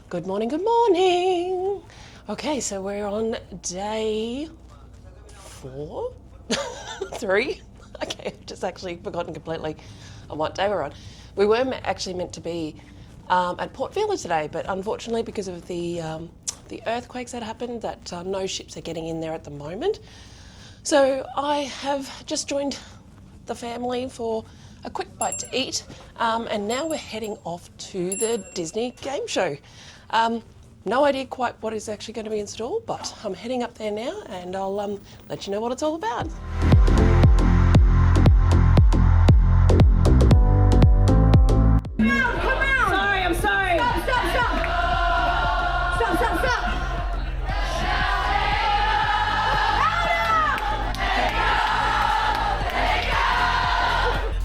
Good morning, good morning. Okay, so we're on day 4? 3? Okay, I've just actually forgotten completely on what day we're on. We were actually meant to be at Port Vila today, but unfortunately because of the earthquakes that happened, that no ships are getting in there at the moment. So I have just joined the family for a quick bite to eat, and now we're heading off to the Disney game show. No idea quite what is actually going to be in store, but I'm heading up there now and I'll let you know what it's all about.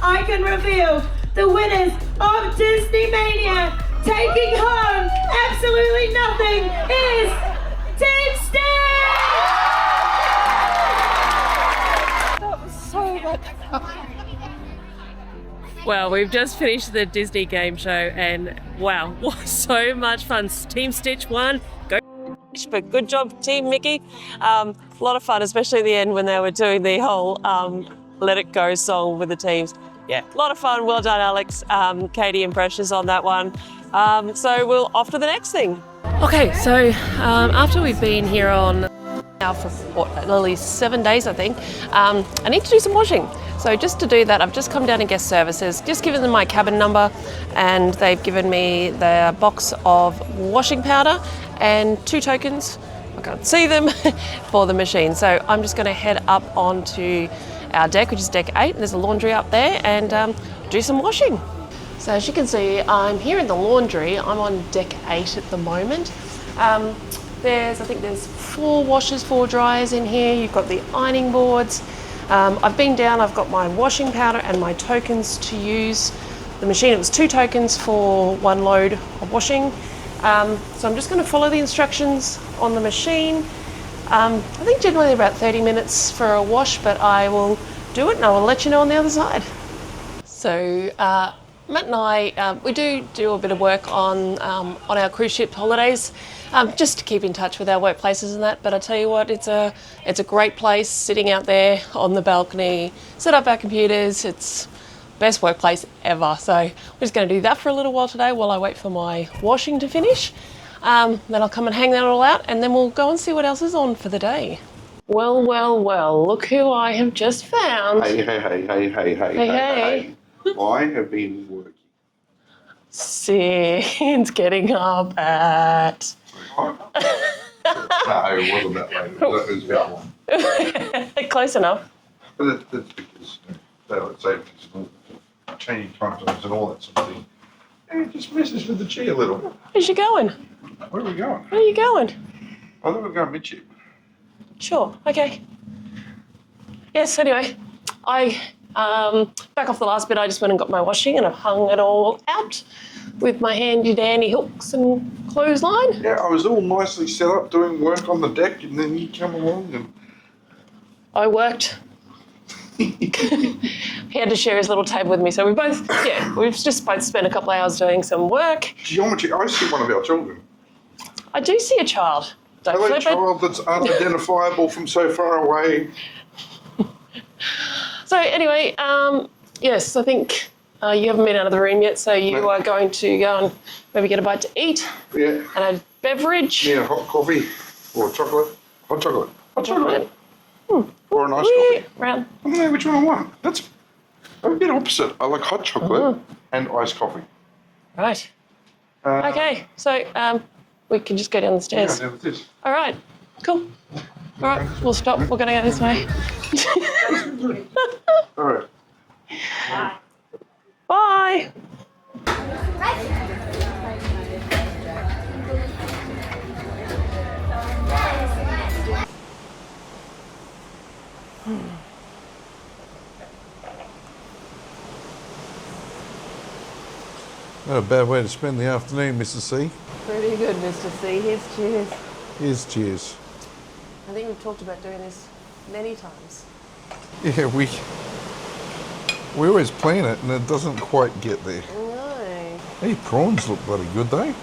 I can reveal the winners of Disney Mania, taking home absolutely nothing, is Team Steve! That was so much fun. Well, we've just finished the Disney game show and wow, so much fun. Team Stitch won. Go Stitch, but good job, Team Mickey. A lot of fun, especially at the end when they were doing the whole Let It Go song with the teams. Yeah, a lot of fun. Well done, Alex, Katie and Precious on that one. So we'll off to the next thing. Okay, so after we've been here on now for nearly 7 days, I think, I need to do some washing. So just to do that, I've just come down to guest services, just given them my cabin number, and they've given me the box of washing powder and 2 tokens, I can't see them, for the machine. So I'm just going to head up onto our deck, which is deck 8. There's a laundry up there, and do some washing. So as you can see, I'm here in the laundry. I'm on deck 8 at the moment. I think there's 4 washers, 4 dryers in here. You've got the ironing boards. I've been down, I've got my washing powder and my tokens to use. The machine, it was 2 tokens for 1 load of washing. So I'm just going to follow the instructions on the machine. I think generally about 30 minutes for a wash, but I will do it and I will let you know on the other side. So Matt and I, we do a bit of work on our cruise ship holidays, just to keep in touch with our workplaces and that. But I tell you what, it's a great place, sitting out there on the balcony, set up our computers. It's best workplace ever. So we're just going to do that for a little while today while I wait for my washing to finish. Then I'll come and hang that all out, and then we'll go and see what else is on for the day. Well, well, well, look who I have just found. Hey. I have been working. Since getting up at... No, it wasn't that late. It was about 1. Close enough. But that's because daylight savings and changing time zones and all that sort of thing. And it just messes with the chi a little. Where's you going? Where are we going? Where are you going? I thought we were going midship. Sure, okay. Yes, anyway, I, back off the last bit, I just went and got my washing and I've hung it all out with my handy dandy hooks and clothesline. Yeah, I was all nicely set up doing work on the deck, and then you come along and... I worked. He had to share his little table with me, so we've just both spent a couple of hours doing some work. Geometry, I see one of our children. I do see a child. Don't Hello, flip it. child that's unidentifiable from so far away. So anyway, yes, I think you haven't been out of the room yet, so you are going to go and maybe get a bite to eat. Yeah. And a beverage. Yeah, hot coffee or chocolate. Hot chocolate. Hot chocolate. Or an iced coffee. Round. I don't know which one I want. I'm a bit opposite. I like hot chocolate and iced coffee. Right. Okay, so we can just go down the stairs. Yeah, with this. All right, cool. All right, we'll stop. We're going to go this way. All right. Bye. Not a bad way to spend the afternoon, Mr. C. Pretty good, Mr. C. Here's cheers. Here's cheers. I think we've talked about doing this many times. Yeah, we always plan it and it doesn't quite get there. No. Hey, prawns look bloody good though.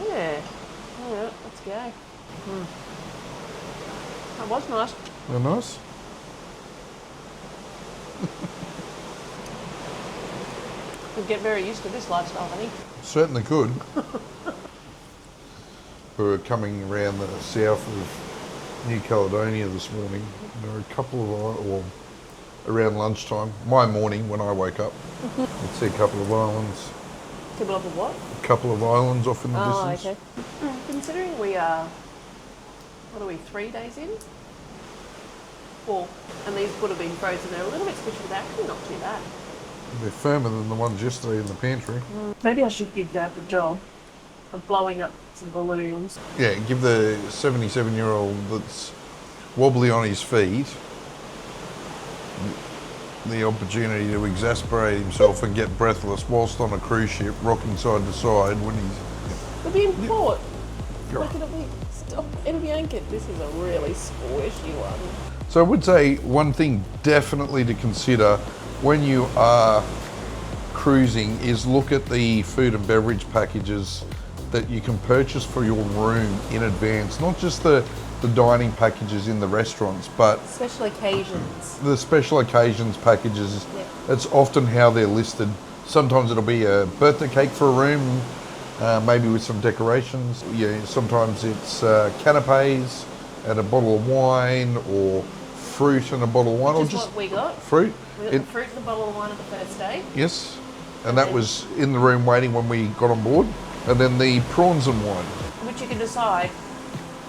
Yeah. Let's go. That was nice. They're nice. You'll get very used to this lifestyle, honey. Certainly could. We were coming around the south of New Caledonia this morning. There were a couple of, well, around lunchtime, my morning when I woke up, I'd see a couple of islands. Couple of what? A couple of islands off in the distance. Okay. Considering we are, what are we, 3 days in? 4. And these would have been frozen. They're a little bit squishy, but they're actually not too bad. They're firmer than the ones yesterday in the pantry. Maybe I should give Dad the job of blowing up some balloons. Yeah, give the 77-year-old that's wobbly on his feet the opportunity to exasperate himself and get breathless whilst on a cruise ship, rocking side to side when he's... We'll be in port. Yeah. Look, it'll be anchored. This is a really squishy one. So I would say one thing definitely to consider when you are cruising is look at the food and beverage packages that you can purchase for your room in advance, not just the dining packages in the restaurants, but Special occasions. the special occasions packages. Yeah. That's often how they're listed. Sometimes it'll be a birthday cake for a room, maybe with some decorations. Yeah, sometimes it's canapes and a bottle of wine, or fruit and a bottle of wine, Which or is just what we got. fruit. We got the fruit and the bottle of wine at the first day. Yes, and that was in the room waiting when we got on board. And then the prawns and wine. Which you can decide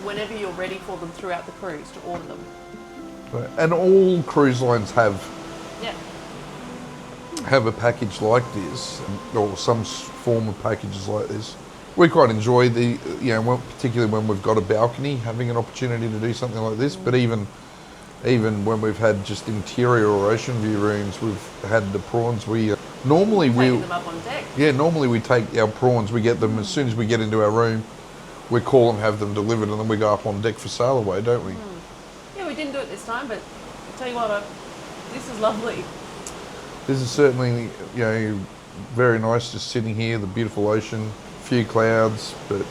whenever you're ready for them throughout the cruise to order them. And all cruise lines have Yeah. a package like this, or some form of packages like this. We quite enjoy the, particularly when we've got a balcony, having an opportunity to do something like this. But even when we've had just interior or ocean view rooms, we've had the prawns. Normally Taking them up on deck. Yeah, normally we take our prawns, we get them as soon as we get into our room, we call them, have them delivered, and then we go up on deck for sail away, don't we? Yeah, we didn't do it this time, but I'll tell you what, this is lovely. This is certainly, very nice just sitting here, the beautiful ocean, a few clouds, but you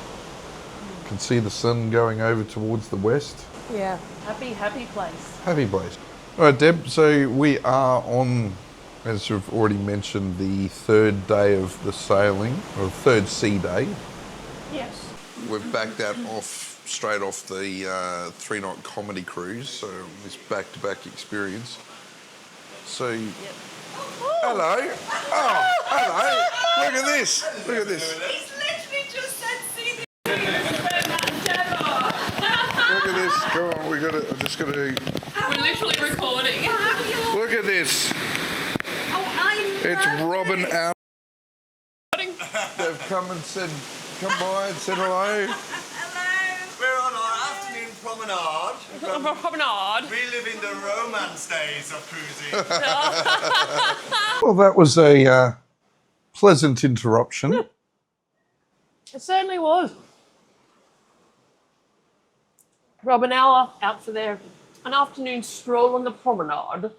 can see the sun going over towards the west. Yeah. Happy place. Happy place. All right, Deb, so we are on, as we've already mentioned, the third day of the sailing, or third sea day. Yes. We've backed that off, straight off the 3-night comedy cruise, so this back-to-back experience. So, Hello. Oh, hello. Look at this. Look at this. He's literally just said, see the Look at this. Come on, we got to. I'm just going to. We're literally recording. Look at this. It's Robin out. They've come and said, come by and said hello. We're on our afternoon promenade. Promenade. Reliving the romance days of cruising. Well, that was a pleasant interruption. It certainly was. Rob and Ella out for an afternoon stroll on the promenade.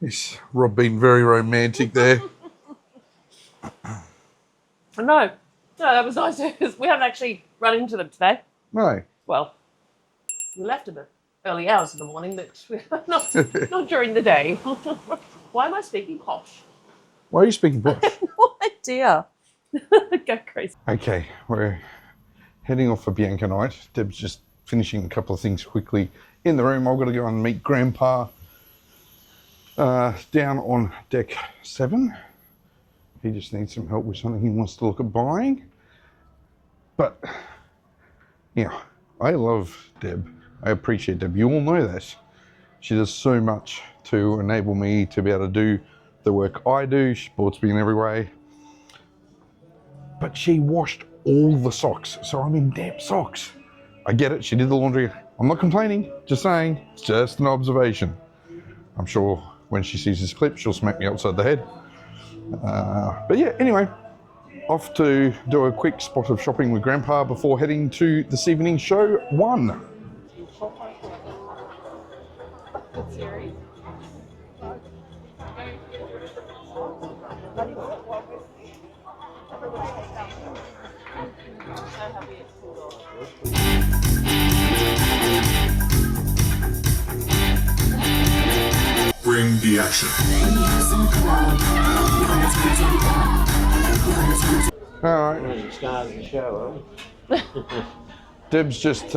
Yes, Rob being very romantic there. No, that was nice. We haven't actually run into them today. No. Well, we left a bit early hours of the morning, but not during the day. Why am I speaking posh? Why are you speaking posh? No idea. Go crazy. Okay, we're heading off for Bianco night. Deb's just finishing a couple of things quickly in the room. I've got to go and meet Grandpa down on deck 7. He just needs some help with something he wants to look at buying. But, yeah, I love Deb. I appreciate Deb. You all know that. She does so much to enable me to be able to do the work I do. She supports me in every way. But she washed all the socks, so I'm in damp socks. I get it, she did the laundry. I'm not complaining, just saying, it's just an observation. I'm sure when she sees this clip, she'll smack me upside the head. But yeah, anyway, off to do a quick spot of shopping with Grandpa before heading to this evening's show 1. Bring the action. All right. Start the show, Deb's just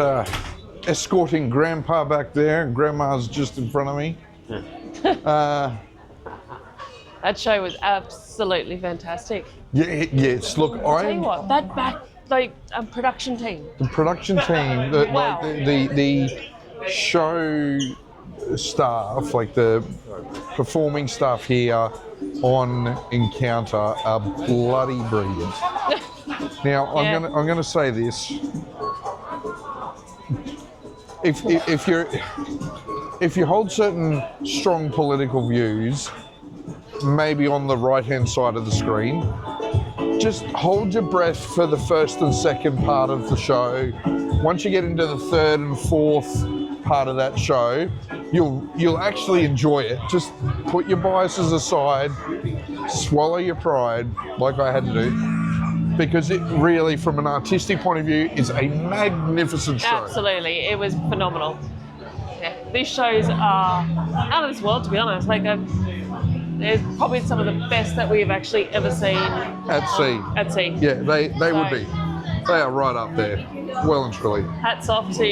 escorting Grandpa back there, and Grandma's just in front of me. That show was absolutely fantastic. Yeah, yes. Look, Tell you what, that production team. the production team, Wow. the show staff, like the performing staff here on Encounter are bloody brilliant. Now, Yeah. I'm gonna say this. If you hold certain strong political views, maybe on the right-hand side of the screen, just hold your breath for the first and second part of the show. Once you get into the third and fourth part of that show, you'll actually enjoy it. Just put your biases aside, swallow your pride, like I had to do, because it really, from an artistic point of view, is a magnificent show. Absolutely, it was phenomenal. Yeah, these shows are out of this world, to be honest. Like, they're probably some of the best that we've actually ever seen At sea. At sea. Yeah, they would be. They are right up there, well and truly. Hats off to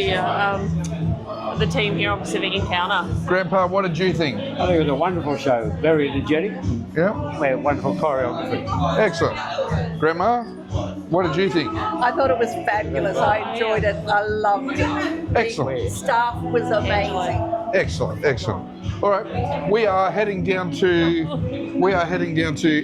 the team here on Pacific Encounter. Grandpa, what did you think? I think it was a wonderful show, very energetic, Yeah, wonderful choreography. excellent. Grandma, what did you think? I thought it was fabulous. I enjoyed it. I loved it. Excellent. The staff was amazing. Excellent, excellent. All right, we are heading down to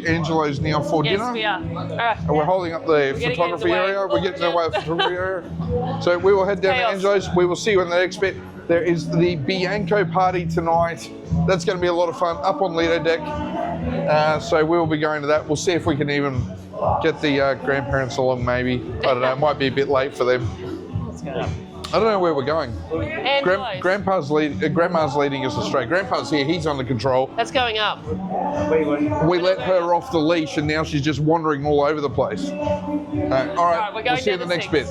Angelo's now for Yes, dinner. we are. All right. And we're holding up the getting photography in the way. area. We're getting in the way of the photography area. So we will head down to Chaos. Angelo's. We will see you in the next bit. There is the Bianco Party tonight. That's going to be a lot of fun up on Lido Deck. So we will be going to that. We'll see if we can even get the grandparents along maybe. I don't know, it might be a bit late for them. Let's go. I don't know where we're going. Angelo's. Grandma's leading us astray. Grandpa's here, he's under control. That's going up. We let her off the leash and now she's just wandering all over the place. All right, we're we'll going see you in the down next the bit.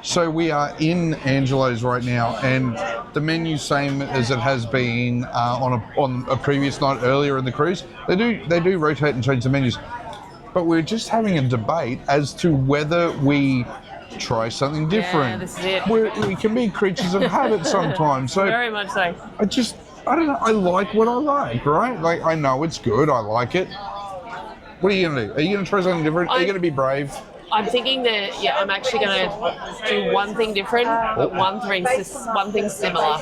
So we are in Angelo's right now, and the menu's same as it has been on a previous night earlier in the cruise. They do rotate and change the menus, but we're just having a debate as to whether we try something different. Yeah, this is it. We can be creatures of habit sometimes. So Very much so. I don't know. I like what I like, right? Like, I know it's good. I like it. What are you gonna do? Are you gonna try something different? Are you gonna be brave? I'm thinking that, yeah, I'm actually going to do one thing different, but one thing similar.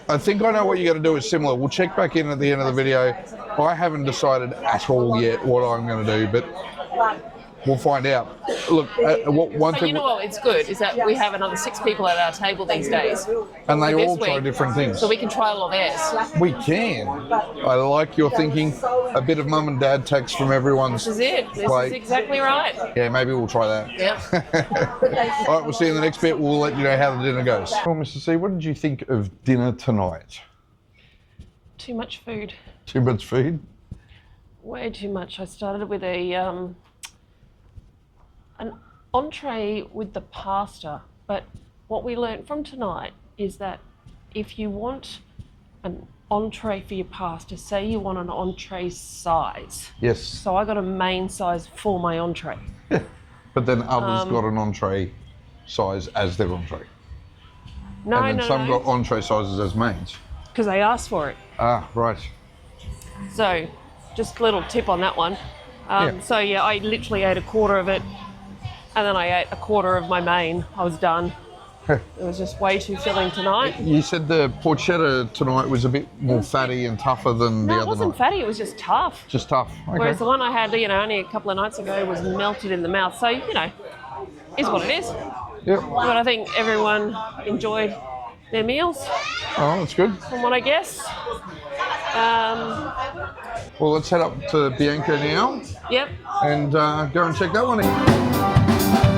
I think I know what you're going to do is similar. We'll check back in at the end of the video. I haven't decided at all yet what I'm going to do, but we'll find out. Look, one But thing, you know what, it's good, is that we have another 6 people at our table these days. and they for this all try week. different things. So we can try all of theirs. We can. I like your thinking. A bit of mum and dad text from everyone's. This is it. This Like- is exactly right. Yeah, maybe we'll try that. Yep. All right, we'll see you in the next bit. We'll let you know how the dinner goes. Well, Mr. C, what did you think of dinner tonight? Too much food. Too much food? Way too much. I started with an entree with the pasta, but what we learnt from tonight is that if you want an entree for your pasta, say you want an entree size. Yes. So I got a main size for my entree. But then others got an entree size as their entree. No, And then some got entree sizes as mains. because they asked for it. Ah, right. So, just a little tip on that one. Yeah. So yeah, I literally ate a quarter of it, and then I ate a quarter of my main. I was done. It was just way too filling tonight. You said the porchetta tonight was a bit more fatty and tougher than the No, it other wasn't night. fatty. It was just tough. Just tough. Okay. Whereas the one I had, only a couple of nights ago was melted in the mouth. So, is what it is. Yep. But I think everyone enjoyed their meals, Oh, that's good. from what I guess. Well, let's head up to Bianco now Yep. and go and check that one in.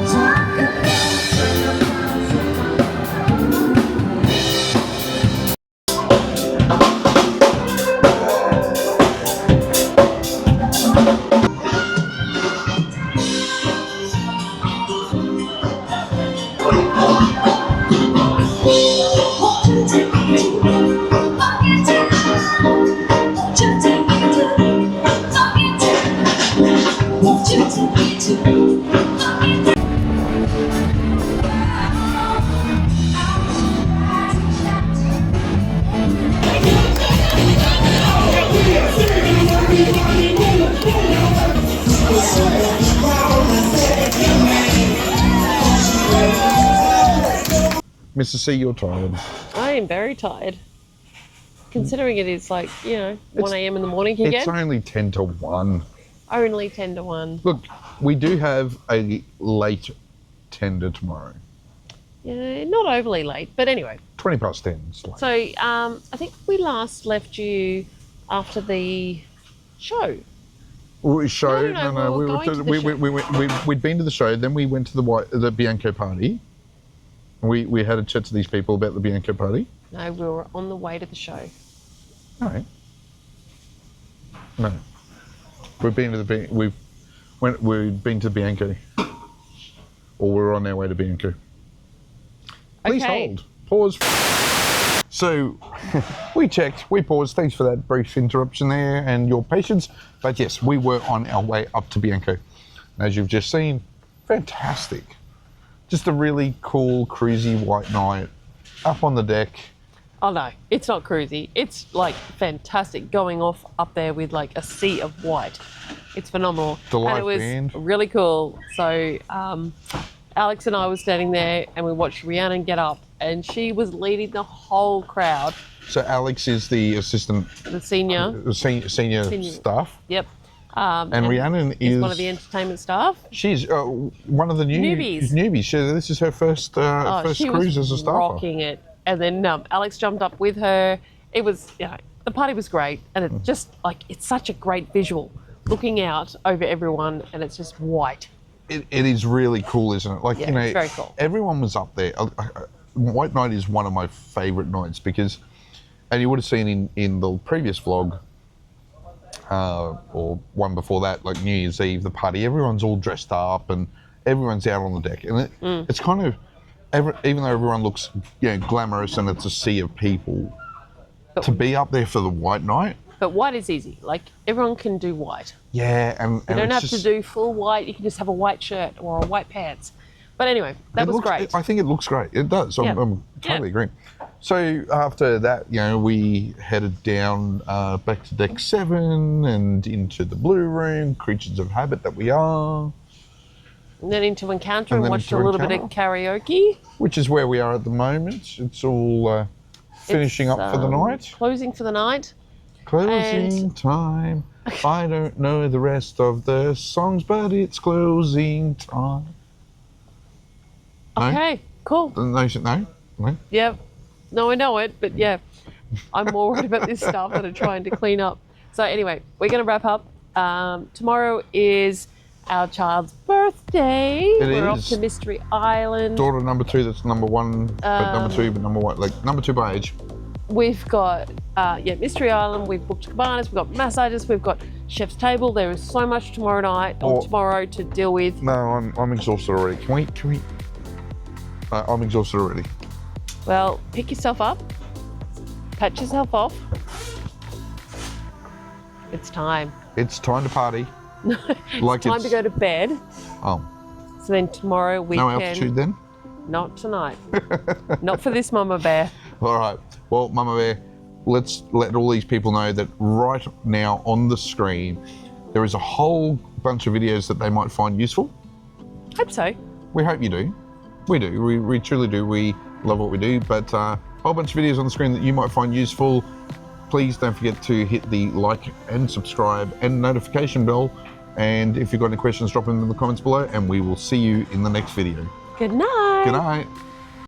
Mrs. C, you're tired. I am very tired. Considering it is like, 1 a.m. in the morning again. It's only 10 to 1. Only 10 to 1. Look, we do have a late tender tomorrow. Yeah, not overly late, but anyway. 20 past 10. It's late. So I think we last left you after the show. Show? No, we were going to the show. We'd been to the show, then we went to the Bianco Party. We had a chat to these people about the Bianco Party. No, we were on the way to the show. No. We've been to we've been to Bianco. Or we're on our way to Bianco. Please hold. Pause. So, we checked, we paused. Thanks for that brief interruption there and your patience. But yes, we were on our way up to Bianco. As you've just seen, fantastic. Just a really cool, cruisy white night. Up on the deck. Oh no, it's not cruisy. It's like fantastic going off up there with like a sea of white. It's phenomenal. The live and it was band. really cool. So Alex and I were standing there and we watched Rhiannon get up and she was leading the whole crowd. So Alex is the assistant, The senior. senior staff. Yep. And Rhiannon is one of the entertainment staff. She's one of the Newbies. So this is her first She cruise was as a staffer. rocking it. And then Alex jumped up with her. It was, the party was great. And it's just like, it's such a great visual looking out over everyone and it's just white. It is really cool, isn't it? Like, Yeah, it's very cool. Everyone was up there. White Night is one of my favourite nights because, and you would have seen in the previous vlog, or one before that, like New Year's Eve, the party, everyone's all dressed up and everyone's out on the deck. And it's kind of, even though everyone looks glamorous and it's a sea of people, to be up there for the White Night. But white is easy. Like, everyone can do white. Yeah, and You don't have to do full white. You can just have a white shirt or a white pants. But anyway, that was great. I think it looks great. It does. Yeah. I'm totally agreeing. So after that, we headed down back to deck 7 and into the Blue Room, creatures of habit that we are. And then into Encounter And and then watched into a little bit of karaoke. Which is where we are at the moment. It's all finishing up for the night. Closing for the night. Closing time. I don't know the rest of the songs, but it's closing time. No? Okay, cool. No? Yeah. No, I know it, but yeah. I'm more worried about this stuff that I'm trying to clean up. So anyway, we're going to wrap up. Tomorrow is our child's birthday. We're off to Mystery Island. Daughter number 2, that's number 1, but number 1, like number 2 by age. We've got Mystery Island, we've booked cabanas, we've got massages, we've got chef's table. There is so much tomorrow night or tomorrow to deal with. No, I'm exhausted already. Can we? I'm exhausted already. Well, pick yourself up, pat yourself off. It's time. It's time to party. It's time to go to bed. Oh. So then tomorrow we No can... altitude then? Not tonight. Not for this Mama Bear. All right. Well, Mama Bear, let's let all these people know that right now on the screen, there is a whole bunch of videos that they might find useful. Hope so. We hope you do. We do. We truly do. We love what we do. But a whole bunch of videos on the screen that you might find useful. Please don't forget to hit the like and subscribe and notification bell. And if you've got any questions, drop them in the comments below and we will see you in the next video. Good night. Good night.